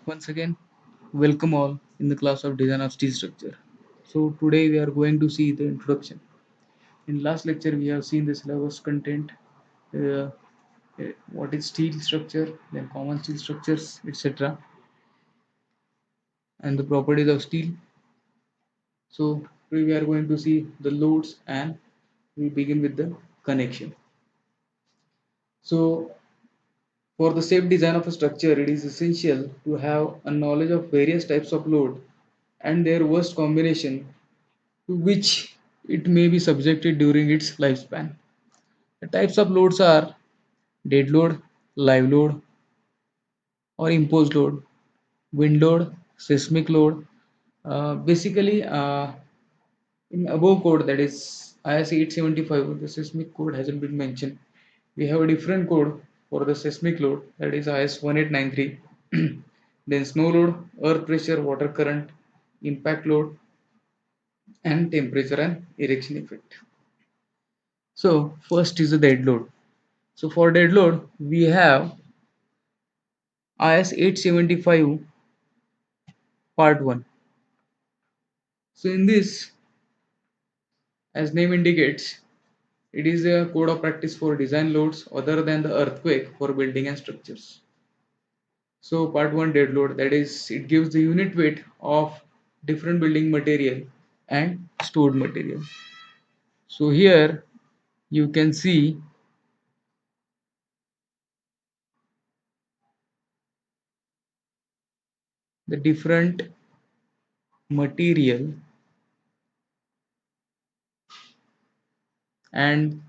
Once again, welcome all in the class of Design of Steel Structure. So today we are going to see the introduction. In last lecture we have seen the syllabus content, uh, what is steel structure, then common steel structures, etc., and the properties of steel. So today we are going to see the loads and we begin with the connection. So for the safe design of a structure, it is essential to have a knowledge of various types of load and their worst combination to which it may be subjected during its lifespan. The types of loads are dead load, live load, or imposed load, wind load, seismic load. Basically, in above code, that is IS 875, the seismic code hasn't been mentioned. We have a different code for the seismic load, that is IS 1893. Then snow load, earth pressure, water current, impact load, and temperature and erection effect. So first is the dead load. So for dead load, we have IS 875 part 1. So in this, as name indicates, it is a code of practice for design loads other than the earthquake for building and structures. So part 1, dead load, that is, it gives the unit weight of different building material and stored material. So here you can see the different material and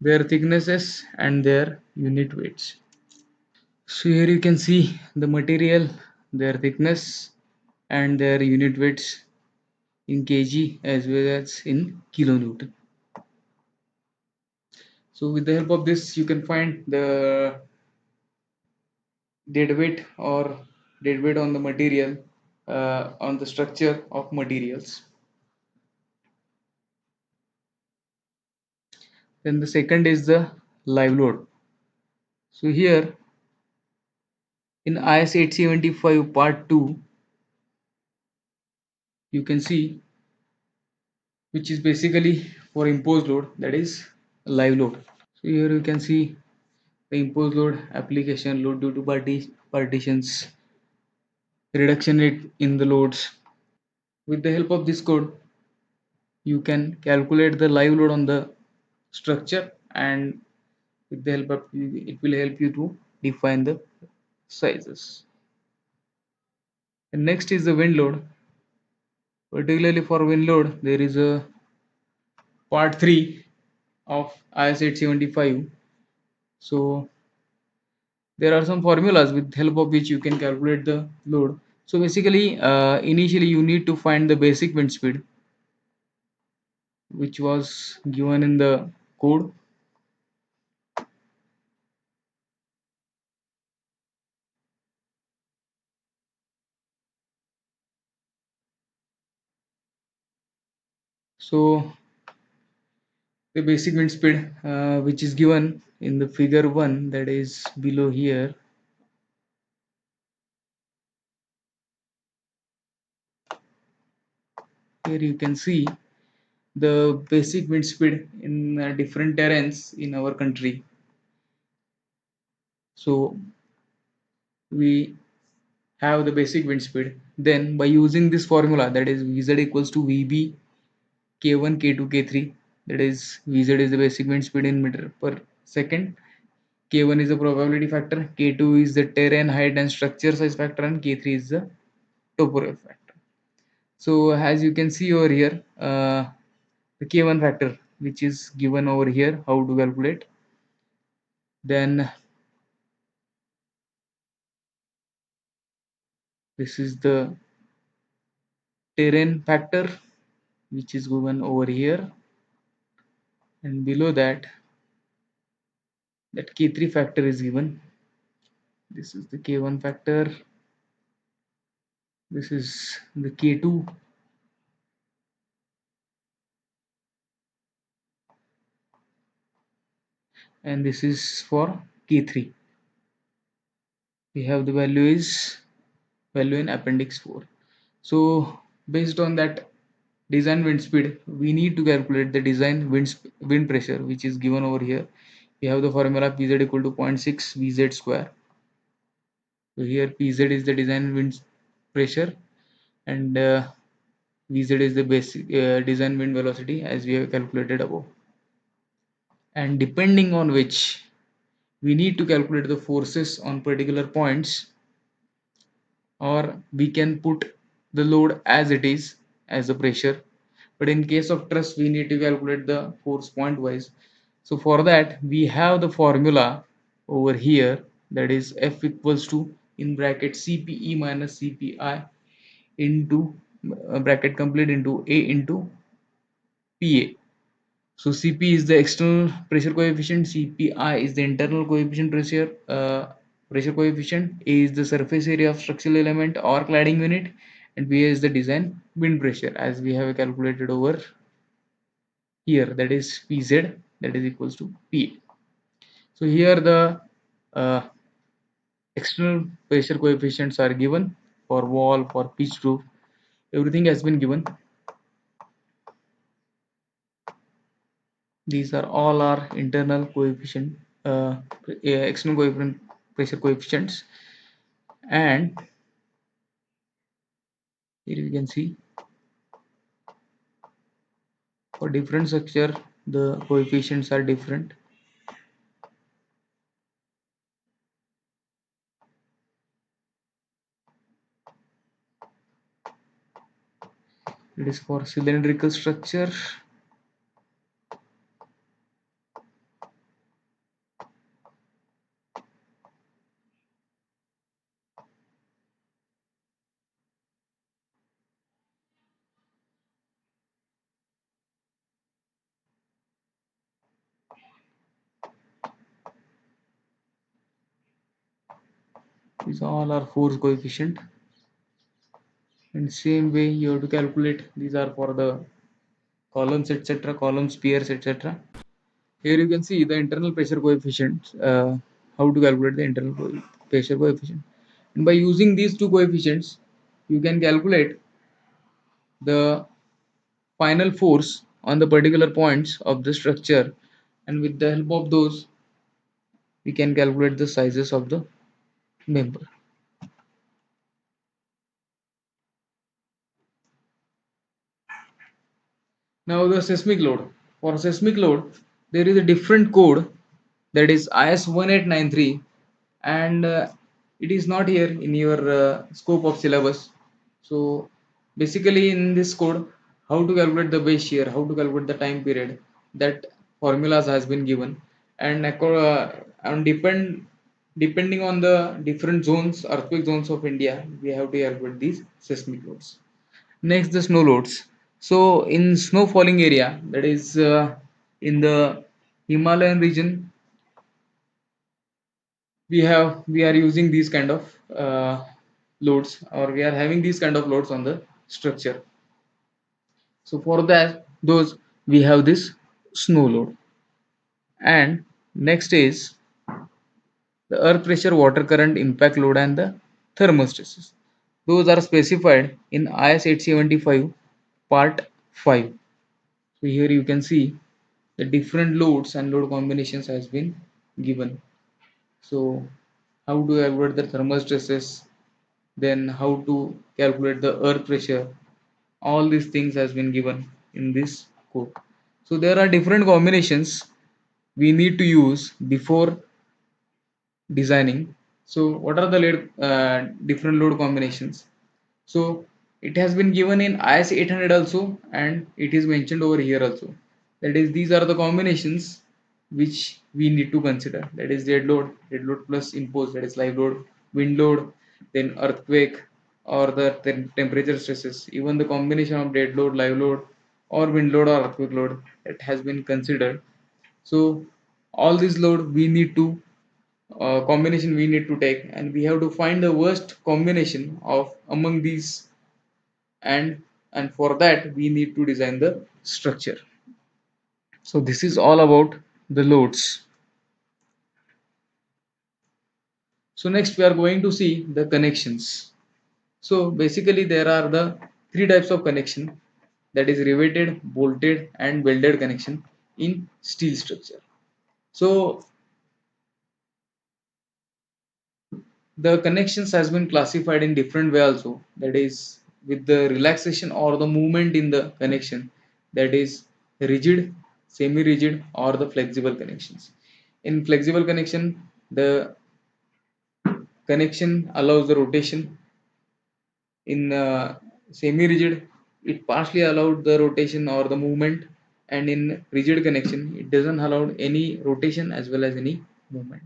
their thicknesses and their unit weights. So here you can see the material, their thickness and their unit weights in kg as well as in kilonewton. So with the help of this you can find the dead weight or dead weight on the material, on the structure of materials. Then the second is the live load. So here in IS 875 part 2 you can see, which is basically for imposed load, that is live load. So here you can see the imposed load application, load due to partitions, reduction rate in the loads. With the help of this code you can calculate the live load on the structure, and with the help of it will help you to define the sizes. And next is the wind load. Particularly for wind load there is a part 3 of IS 875. So there are some formulas with help of which you can calculate the load. So basically, initially you need to find the basic wind speed, which was given in the code. So the basic wind speed, which is given in the figure 1, that is below here. Here you can see the basic wind speed in different terrains in our country. So we have the basic wind speed. Then by using this formula, that is Vz equals to Vb K1 K2 K3, that is Vz is the basic wind speed in meter per second, K1 is the probability factor, K2 is the terrain height and structure size factor, and K3 is the topography factor. So as you can see over here, the K1 factor, which is given over here, how to calculate. Then this is the terrain factor, which is given over here, and below that, that K3 factor is given. This is the K1 factor, this is the K2, and this is for K3. We have the value in appendix 4. So based on that design wind speed, we need to calculate the design wind pressure, which is given over here. We have the formula Pz equal to zero point 0.6 Vz square. So here Pz is the design wind pressure, and Vz is the basic design wind velocity as we have calculated above. And depending on which we need to calculate the forces on particular points, or we can put the load as it is as the pressure, but in case of truss we need to calculate the force point wise. So for that we have the formula over here, that is F equals to in bracket CPE minus CPI into bracket complete into A into PA. So Cp is the external pressure coefficient, Cpi is the internal coefficient pressure coefficient, A is the surface area of structural element or cladding unit, and Pa is the design wind pressure as we have calculated over here, that is Pz, that is equals to Pa. So here the uh, external pressure coefficients are given for wall, for pitch roof, everything has been given. These are all our internal coefficient, external coefficient, pressure coefficients, and here you can see for different structure the coefficients are different. It is for cylindrical structure. These all are force coefficient, and same way you have to calculate. These are for the columns etc., columns, piers etc. Here you can see the internal pressure coefficient, how to calculate the internal pressure coefficient, and by using these two coefficients you can calculate the final force on the particular points of the structure, and with the help of those we can calculate the sizes of the member. Now the seismic load. For seismic load, there is a different code, that is IS 1893, and it is not here in your scope of syllabus. So basically in this code, how to calculate the base shear, how to calculate the time period, that formulas has been given, and depending on the different zones, earthquake zones of India, we have to calculate these seismic loads. Next, the snow loads. So in snow falling area, that is in the Himalayan region, we are using these kind of loads, or we are having these kind of loads on the structure. So for that, those we have this snow load. And next is the earth pressure, water current, impact load, and the thermal stresses. Those are specified in IS 875 part 5. So here you can see the different loads and load combinations has been given. So how to calculate the thermal stresses, then how to calculate the earth pressure, all these things has been given in this code. So there are different combinations we need to use before designing. So what are the different load combinations? So it has been given in IS 800 also, and it is mentioned over here also. That is, these are the combinations which we need to consider. That is dead load plus imposed, that is live load, wind load, then earthquake, or the temperature stresses. Even the combination of dead load, live load, or wind load or earthquake load, that has been considered. So all these load we need to combination we need to take, and we have to find the worst combination of among these, and for that we need to design the structure. So this is all about the loads. So next we are going to see the connections. So basically there are the three types of connection, that is riveted, bolted and welded connection in steel structure. So the connections has been classified in different way also, that is with the relaxation or the movement in the connection, that is rigid, semi rigid or the flexible connections. In flexible connection, the connection allows the rotation. In semi rigid, it partially allowed the rotation or the movement, and in rigid connection it doesn't allow any rotation as well as any movement.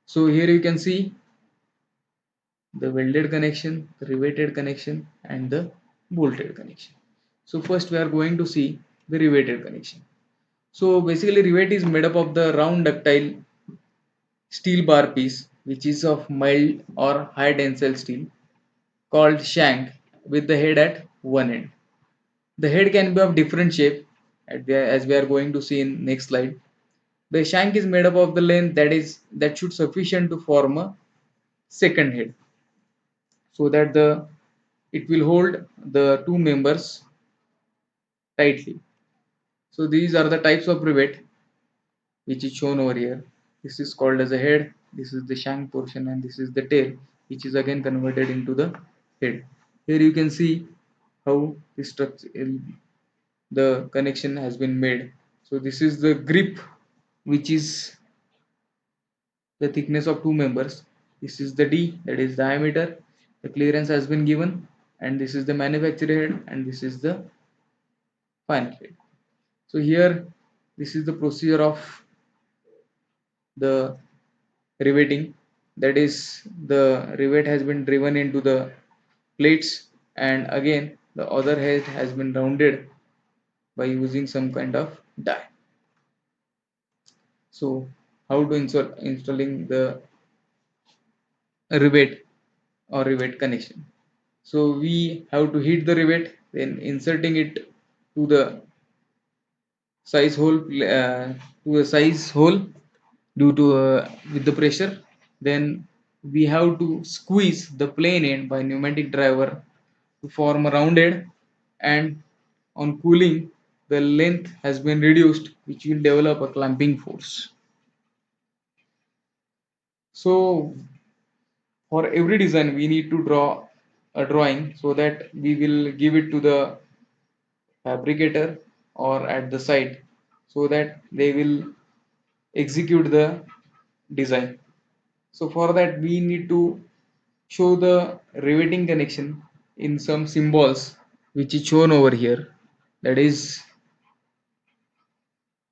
So here you can see the welded connection, the riveted connection, and the bolted connection. So first we are going to see the riveted connection. So basically rivet is made up of the round ductile steel bar piece which is of mild or high tensile steel called shank with the head at one end. The head can be of different shape as we are going to see in next slide. The shank is made up of the length that should sufficient to form a second head, so that the it will hold the two members tightly. So these are the types of rivet which is shown over here. This is called as a head, this is the shank portion, and this is the tail which is again converted into the head. Here you can see how the structure, the connection has been made. So this is the grip, which is the thickness of two members. This is the D, that is diameter. The clearance has been given, and this is the manufacturer head, and this is the final head. So here, this is the procedure of the riveting. That is, the rivet has been driven into the plates, and again the other head has been rounded by using some kind of die. So how to installing the rivet or rivet connection? So we have to heat the rivet, then inserting it to the size hole, to a size hole due to with the pressure. Then we have to squeeze the plane end by pneumatic driver to form a round head, and on cooling the length has been reduced, which will develop a clamping force. So for every design we need to draw a drawing so that we will give it to the fabricator or at the site, so that they will execute the design. So for that we need to show the riveting connection in some symbols which is shown over here, that is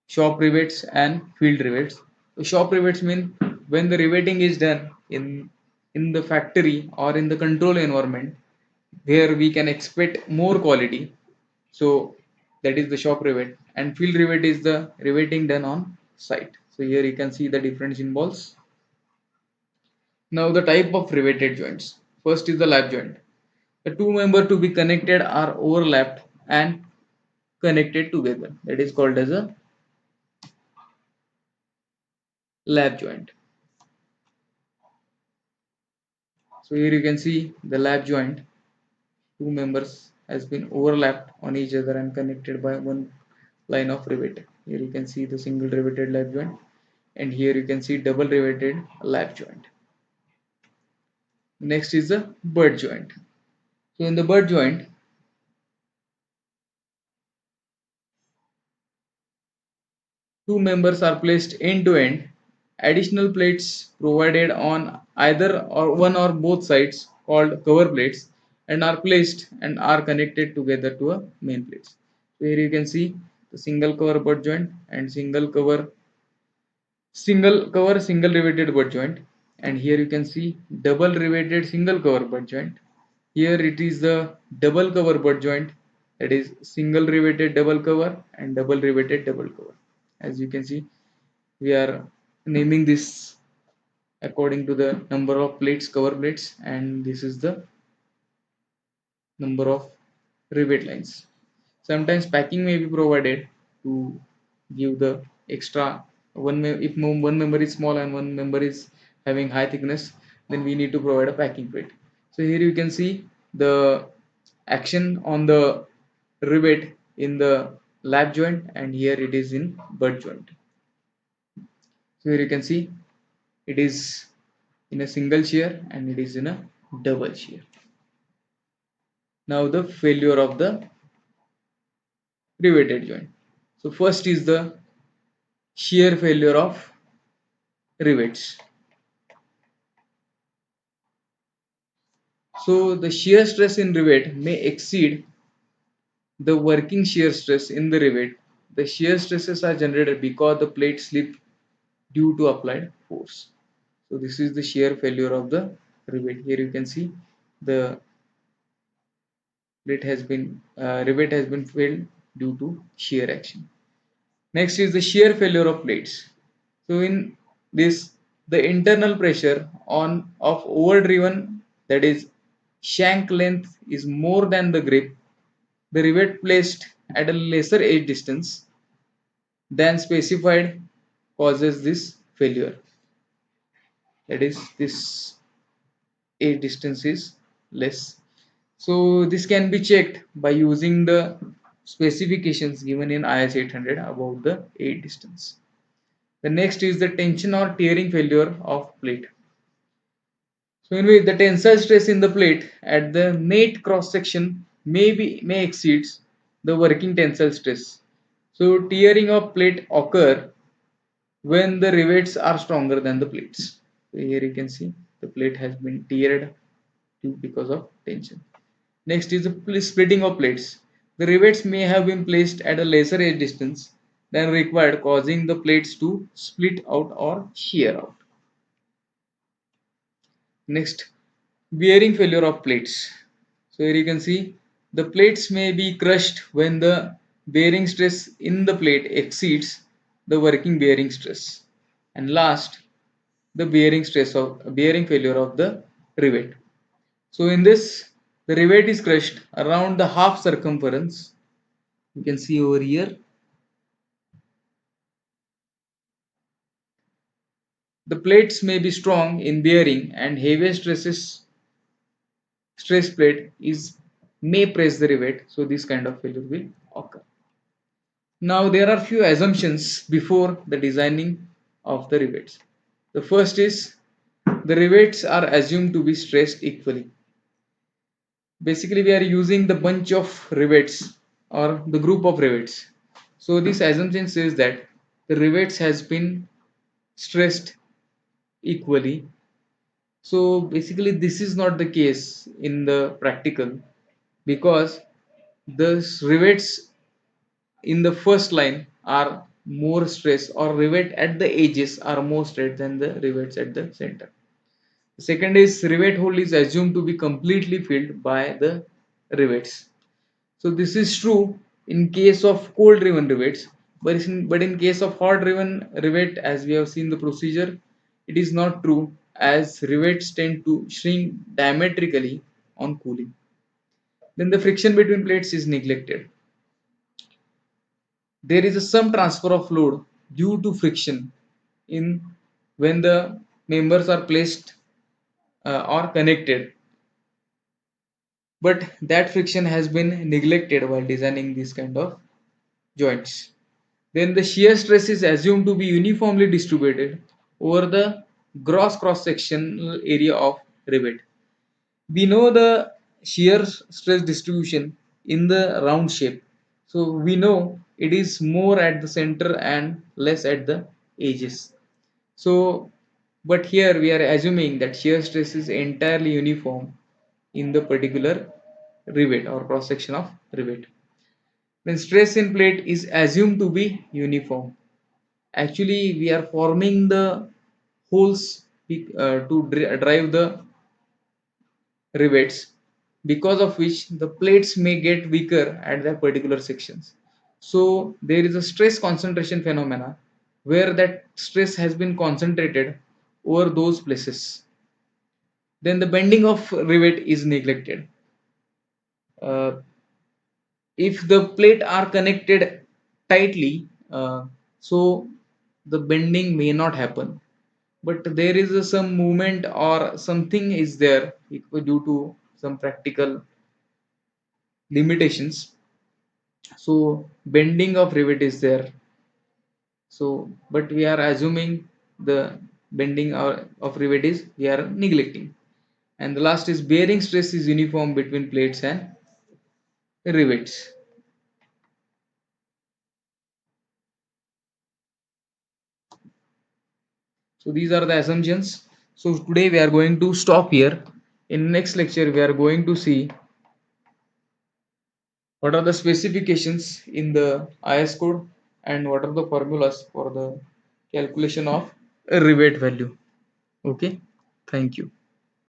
shop rivets and field rivets. So shop rivets mean when the riveting is done in the factory or in the control environment, where we can expect more quality. So that is the shop rivet, and field rivet is the riveting done on site. So here you can see the different symbols. Now the type of riveted joints. First is the lap joint. The two member to be connected are overlapped and connected together. That is called as a lap joint. So here you can see the lap joint. Two members has been overlapped on each other and connected by one line of rivet. Here you can see the single riveted lap joint, and here you can see double riveted lap joint. Next is the butt joint. So in the butt joint, two members are placed end to end. Additional plates provided on either or one or both sides called cover plates and are placed and are connected together to a main plate. So here you can see the single cover butt joint and single riveted butt joint, and here you can see double riveted single cover butt joint. Here it is the double cover butt joint, that is single riveted double cover and double riveted double cover. As you can see, we are naming this according to the number of plates, cover plates, and this is the number of rivet lines. Sometimes packing may be provided to give the extra one one member is small and one member is having high thickness, then we need to provide a packing plate. So here you can see the action on the rivet in the lap joint, and here it is in butt joint. So here you can see it is in a single shear and it is in a double shear. Now the failure of the riveted joint. So first is the shear failure of rivets. So the shear stress in rivet may exceed the working shear stress in the rivet. The shear stresses are generated because the plate slip due to applied force. So this is the shear failure of the rivet. Here you can see the rivet has been failed due to shear action. Next is the shear failure of plates. So in this, the internal pressure on of overdriven, that is shank length, is more than the grip. The rivet placed at a lesser edge distance than specified causes this failure. That is, this edge distance is less. So this can be checked by using the specifications given in IS 800 about the edge distance. The next is the tension or tearing failure of plate. So in which the tensile stress in the plate at the net cross section may exceeds the working tensile stress. So tearing of plate occur when the rivets are stronger than the plates. So here you can see the plate has been teared because of tension. Next is the splitting of plates. The rivets may have been placed at a lesser edge distance than required, causing the plates to split out or shear out. Next, bearing failure of plates. So here you can see the plates may be crushed when the bearing stress in the plate exceeds the working bearing stress. And last, the bearing failure of the rivet. So in this, the rivet is crushed around the half circumference. You can see over here. The plates may be strong in bearing and heaviest stress plate is may press the rivet, so this kind of failure will occur. Now there are few assumptions before the designing of the rivets. The first is the rivets are assumed to be stressed equally. Basically we are using the bunch of rivets or the group of rivets. So this assumption says that the rivets has been stressed equally. So basically this is not the case in the practical, because the rivets in the first line are more stressed, or rivet at the edges are more straight than the rivets at the center. The second is rivet hole is assumed to be completely filled by the rivets. So this is true in case of cold driven rivets, but in case of hot driven rivet, as we have seen the procedure, it is not true, as rivets tend to shrink diametrically on cooling. Then the friction between plates is neglected. There is some transfer of load due to friction in when the members are placed or connected, but that friction has been neglected while designing these kind of joints. Then the shear stress is assumed to be uniformly distributed over the gross cross sectional area of rivet. We know the shear stress distribution in the round shape, so we know it is more at the center and less at the edges. So but here we are assuming that shear stress is entirely uniform in the particular rivet or cross section of rivet. Then stress in plate is assumed to be uniform. Actually we are forming the holes to drive the rivets, because of which the plates may get weaker at that particular sections. So there is a stress concentration phenomena where that stress has been concentrated over those places. Then the bending of rivet is neglected. If the plate are connected tightly, so the bending may not happen. but there is some movement or something is there due to some practical limitations. So bending of rivet is there. So, but we are assuming the bending of rivet is we are neglecting. And the last is bearing stress is uniform between plates and rivets. So these are the assumptions. So today we are going to stop here. In next lecture we are going to see what are the specifications in the IS code and what are the formulas for the calculation of a rivet value. Okay, thank you.